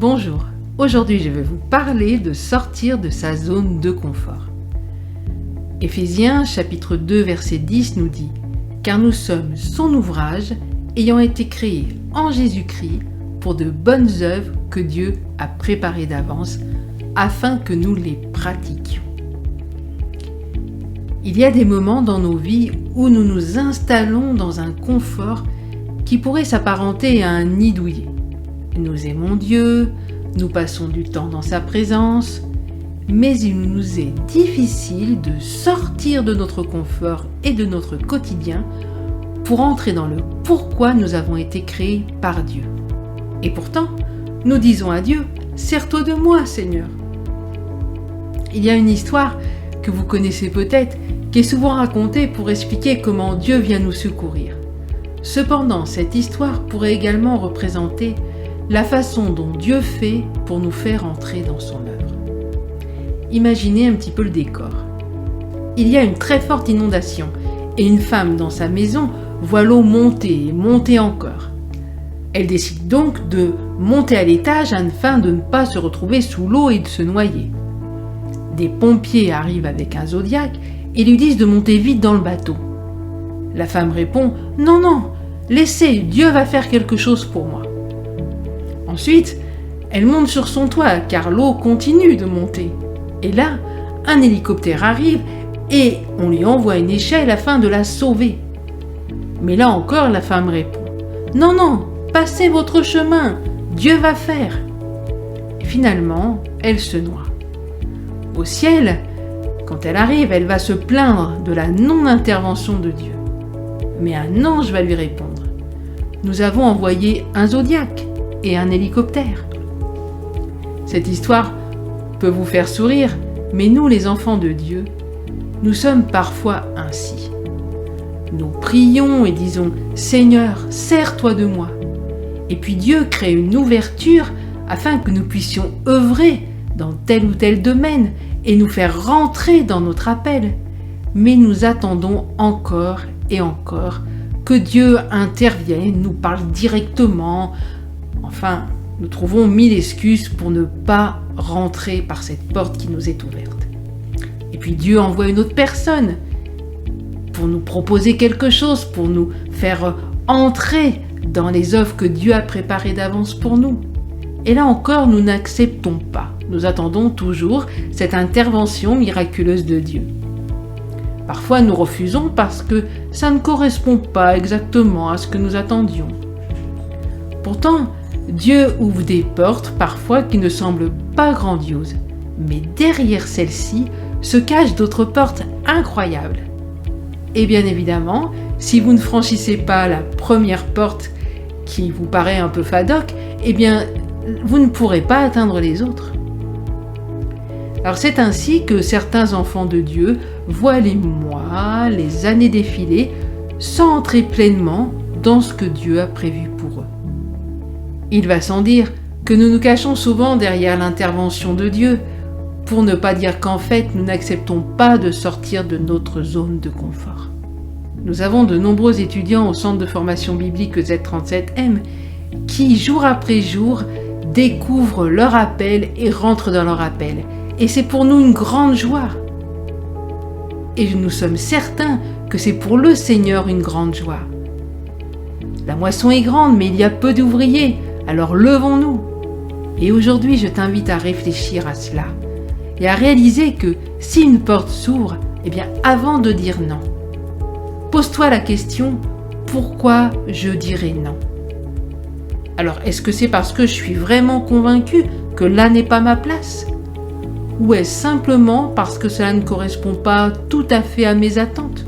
Bonjour, aujourd'hui je vais vous parler de sortir de sa zone de confort. Éphésiens chapitre 2 verset 10 nous dit « Car nous sommes son ouvrage, ayant été créés en Jésus-Christ pour de bonnes œuvres que Dieu a préparées d'avance, afin que nous les pratiquions. » Il y a des moments dans nos vies où nous nous installons dans un confort qui pourrait s'apparenter à un nid douillet. Nous aimons Dieu, nous passons du temps dans sa présence, mais il nous est difficile de sortir de notre confort et de notre quotidien pour entrer dans le pourquoi nous avons été créés par Dieu. Et pourtant, nous disons à Dieu, « Sers-toi de moi, Seigneur !» Il y a une histoire que vous connaissez peut-être, qui est souvent racontée pour expliquer comment Dieu vient nous secourir. Cependant, cette histoire pourrait également représenter la façon dont Dieu fait pour nous faire entrer dans son œuvre. Imaginez un petit peu le décor. Il y a une très forte inondation et une femme dans sa maison voit l'eau monter et monter encore. Elle décide donc de monter à l'étage afin de ne pas se retrouver sous l'eau et de se noyer. Des pompiers arrivent avec un zodiaque et lui disent de monter vite dans le bateau. La femme répond « Non, non, laissez, Dieu va faire quelque chose pour moi. » Ensuite, elle monte sur son toit car l'eau continue de monter. Et là, un hélicoptère arrive et on lui envoie une échelle afin de la sauver. Mais là encore, la femme répond « Non, non, passez votre chemin, Dieu va faire. » Et finalement, elle se noie. Au ciel, quand elle arrive, elle va se plaindre de la non-intervention de Dieu. Mais un ange va lui répondre « Nous avons envoyé un zodiaque et un hélicoptère. » Cette histoire peut vous faire sourire, mais nous, les enfants de Dieu, nous sommes parfois ainsi. Nous prions et disons « Seigneur, sers-toi de moi !» Et puis Dieu crée une ouverture afin que nous puissions œuvrer dans tel ou tel domaine et nous faire rentrer dans notre appel. Mais nous attendons encore et encore que Dieu intervienne, nous parle directement. Enfin, nous trouvons 1000 excuses pour ne pas rentrer par cette porte qui nous est ouverte. Et puis Dieu envoie une autre personne pour nous proposer quelque chose, pour nous faire entrer dans les œuvres que Dieu a préparées d'avance pour nous. Et là encore, nous n'acceptons pas. Nous attendons toujours cette intervention miraculeuse de Dieu. Parfois, nous refusons parce que ça ne correspond pas exactement à ce que nous attendions. Pourtant, Dieu ouvre des portes parfois qui ne semblent pas grandioses, mais derrière celles-ci se cachent d'autres portes incroyables. Et bien évidemment, si vous ne franchissez pas la première porte qui vous paraît un peu fadoque, eh bien, vous ne pourrez pas atteindre les autres. Alors c'est ainsi que certains enfants de Dieu voient les mois, les années défiler sans entrer pleinement dans ce que Dieu a prévu pour eux. Il va sans dire que nous nous cachons souvent derrière l'intervention de Dieu pour ne pas dire qu'en fait nous n'acceptons pas de sortir de notre zone de confort. Nous avons de nombreux étudiants au centre de formation biblique Z37M qui jour après jour découvrent leur appel et rentrent dans leur appel. Et c'est pour nous une grande joie. Et nous sommes certains que c'est pour le Seigneur une grande joie. La moisson est grande, mais il y a peu d'ouvriers, alors levons-nous. Et aujourd'hui, je t'invite à réfléchir à cela et à réaliser que si une porte s'ouvre, eh bien, avant de dire non, pose-toi la question, pourquoi je dirais non ? Alors, est-ce que c'est parce que je suis vraiment convaincu que là n'est pas ma place ? Ou est-ce simplement parce que cela ne correspond pas tout à fait à mes attentes ?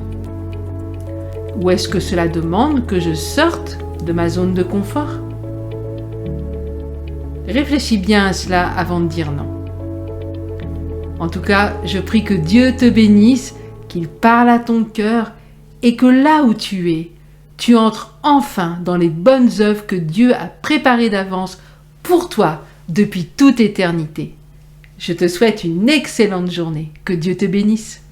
Ou est-ce que cela demande que je sorte de ma zone de confort ? Réfléchis bien à cela avant de dire non. En tout cas, je prie que Dieu te bénisse, qu'il parle à ton cœur et que là où tu es, tu entres enfin dans les bonnes œuvres que Dieu a préparées d'avance pour toi depuis toute éternité. Je te souhaite une excellente journée. Que Dieu te bénisse.